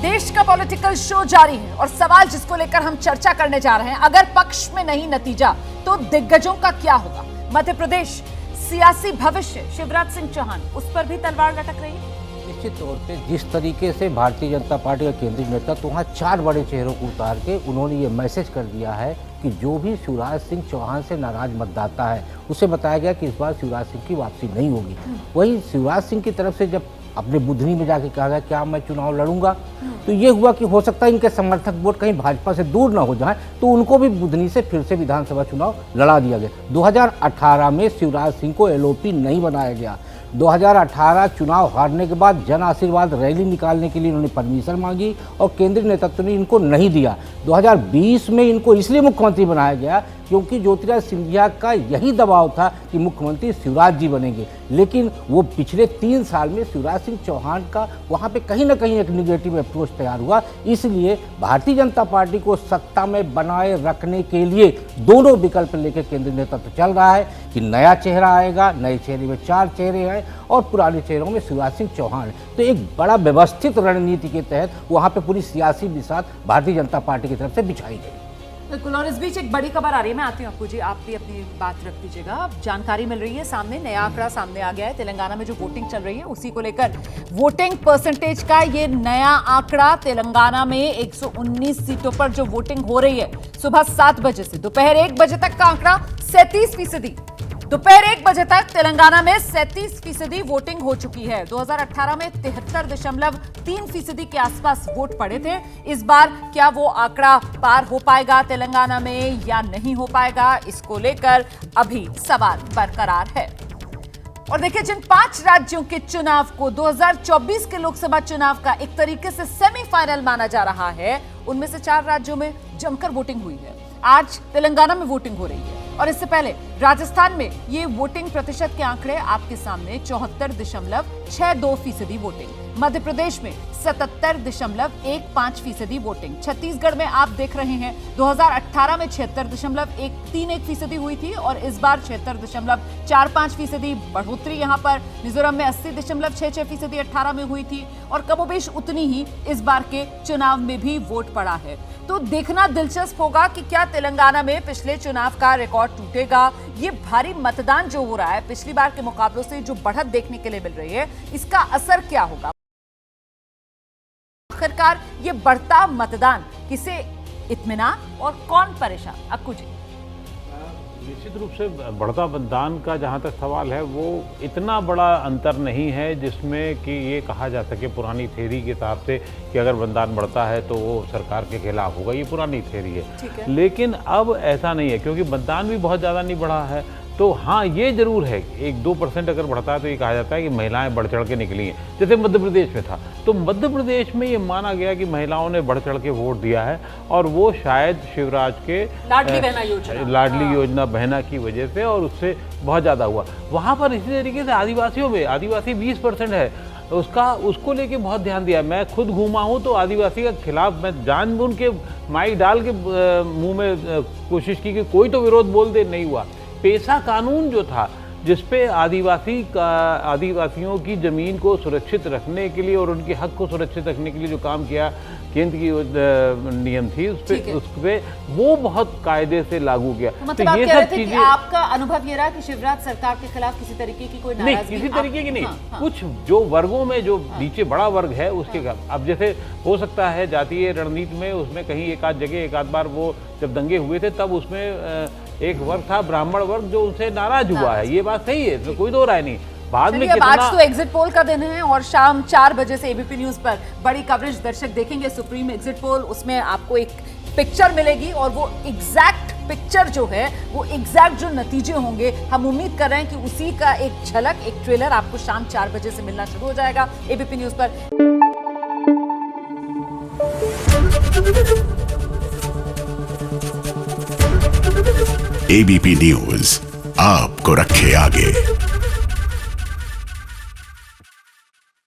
देश का political show जारी है और सवाल जिसको लेकर हम चर्चा करने जा रहे हैं, अगर पक्ष में नहीं नतीजा तो दिग्गजों का क्या होगा। मध्य प्रदेश सियासी भविष्य, शिवराज सिंह चौहान, उस पर भी तलवार लटक रही है। निश्चित तौर पे जिस तरीके से भारतीय जनता पार्टी का केंद्रीय नेता तो वहाँ 4 बड़े चेहरों को उतार के उन्होंने ये मैसेज कर दिया है कि जो भी शिवराज सिंह चौहान से नाराज मतदाता है उसे बताया गया कि इस बार शिवराज सिंह की वापसी नहीं होगी। वहीं शिवराज सिंह की तरफ से जब अपने बुधनी में जाके कहा गया क्या मैं चुनाव लड़ूंगा, तो ये हुआ कि हो सकता है इनके समर्थक वोट कहीं भाजपा से दूर ना हो जाए, तो उनको भी बुधनी से फिर से विधानसभा चुनाव लड़ा दिया गया। 2018 में शिवराज सिंह को एलओपी नहीं बनाया गया। 2018 चुनाव हारने के बाद जन आशीर्वाद रैली निकालने के लिए उन्होंने परमिशन मांगी और केंद्रीय नेतृत्व ने इनको नहीं दिया। 2020 में इनको इसलिए मुख्यमंत्री बनाया गया क्योंकि ज्योतिरादित्य सिंधिया का यही दबाव था कि मुख्यमंत्री शिवराज जी बनेंगे, लेकिन वो पिछले 3 साल में शिवराज सिंह चौहान का वहाँ पे कहीं ना कहीं एक निगेटिव अप्रोच तैयार हुआ। इसलिए भारतीय जनता पार्टी को सत्ता में बनाए रखने के लिए दोनों विकल्प लेकर केंद्रीय नेतृत्व चल रहा है कि नया चेहरा आएगा, नए चेहरे में 4 चेहरे हैं और पुराने चेहरों में शिवराज सिंह चौहान। तो एक बड़ा व्यवस्थित रणनीति के तहत वहाँ पे पूरी सियासी बिसात भारतीय जनता पार्टी की तरफ से बिछाई गई। बिल्कुल, और इस बीच एक बड़ी खबर आ रही है, मैं आती हूँ आपको जी, आप भी अपनी बात रख दीजिएगा। अब जानकारी मिल रही है, सामने नया आंकड़ा सामने आ गया है। तेलंगाना में जो वोटिंग चल रही है उसी को लेकर वोटिंग परसेंटेज का ये नया आंकड़ा। तेलंगाना में 119 सीटों पर जो वोटिंग हो रही है सुबह 7 बजे से दोपहर 1 बजे तक का आंकड़ा 37%। दोपहर 1 बजे तक तेलंगाना में 37% वोटिंग हो चुकी है। 2018 में 73.3% के आसपास वोट पड़े थे। इस बार क्या वो आंकड़ा पार हो पाएगा तेलंगाना में या नहीं हो पाएगा, इसको लेकर अभी सवाल बरकरार है। और देखिए, जिन 5 राज्यों के चुनाव को 2024 के लोकसभा चुनाव का एक तरीके से सेमीफाइनल माना जा रहा है, उनमें से 4 राज्यों में जमकर वोटिंग हुई है। आज तेलंगाना में वोटिंग हो रही है और इससे पहले राजस्थान में ये वोटिंग प्रतिशत के आंकड़े आपके सामने 74.62% वोटिंग, मध्य प्रदेश में 77.15% वोटिंग, छत्तीसगढ़ में आप देख रहे हैं 2018 में 76.131% हुई थी और इस बार 76.45% बढ़ोतरी यहां पर। मिजोरम में 80.66% 18 में हुई थी और कमोबेश उतनी ही इस बार के चुनाव में भी वोट पड़ा है। तो देखना दिलचस्प होगा कि क्या तेलंगाना में पिछले चुनाव का रिकॉर्ड टूटेगा। ये भारी मतदान जो हो रहा है पिछली बार के मुकाबलों से जो बढ़त देखने के लिए मिल रही है, इसका असर क्या होगा। आखिरकार ये बढ़ता मतदान किसे इत्मीनान और कौन परेशान। अक्कू जी, निश्चित रूप से बढ़ता मतदान का जहाँ तक सवाल है वो इतना बड़ा अंतर नहीं है जिसमें कि ये कहा जा सके पुरानी थ्योरी के हिसाब से कि अगर मतदान बढ़ता है तो वो सरकार के खिलाफ होगा। ये पुरानी थ्योरी है, लेकिन अब ऐसा नहीं है क्योंकि मतदान भी बहुत ज़्यादा नहीं बढ़ा है। तो हाँ, ये जरूर है 1-2% अगर बढ़ता है तो ये कहा जाता है कि महिलाएं बढ़ चढ़ के निकली हैं, जैसे मध्य प्रदेश में था। तो मध्य प्रदेश में ये माना गया कि महिलाओं ने बढ़ चढ़ के वोट दिया है और वो शायद शिवराज के लाडली योजना बहना की वजह से और उससे बहुत ज़्यादा हुआ। वहाँ पर इसी तरीके से आदिवासियों में आदिवासी 20% है, उसको लेके बहुत ध्यान दिया। मैं खुद घूमा हूँ तो आदिवासी के खिलाफ मैं जानबूझ के माइक डाल के मुँह में कोशिश की कि कोई तो विरोध बोल दे, नहीं हुआ। पेशा कानून जो था जिसपे आदिवासियों की ज़मीन को सुरक्षित रखने के लिए और उनके हक को सुरक्षित रखने के लिए जो काम किया केंद्र की नियम थी उस पे वो बहुत कायदे से लागू किया। मतलब तो ये सब चीजें, आपका अनुभव ये रहा कि शिवराज सरकार के खिलाफ किसी तरीके की कोई नहीं, किसी तरीके की नहीं। हाँ। कुछ जो वर्गों में जो नीचे बड़ा वर्ग है उसके अब जैसे हो सकता है जातीय रणनीति में उसमें कहीं एक आध जगह एक आध बार वो जब दंगे हुए थे तब उसमें एक वर्ग था ब्राह्मण वर्ग जो उनसे नाराज हुआ है, ये बात सही है, तो कोई दो राय नहीं। बाद में आज तो एग्जिट पोल का दिन है और शाम 4 बजे से एबीपी न्यूज पर बड़ी कवरेज दर्शक देखेंगे। सुप्रीम एग्जिट पोल, उसमें आपको एक पिक्चर मिलेगी और वो एग्जैक्ट पिक्चर जो है वो एग्जैक्ट जो नतीजे होंगे, हम उम्मीद कर रहे हैं कि उसी का एक झलक, एक ट्रेलर आपको शाम 4 बजे से मिलना शुरू हो जाएगा एबीपी न्यूज पर। एबीपी न्यूज आपको रखे आगे।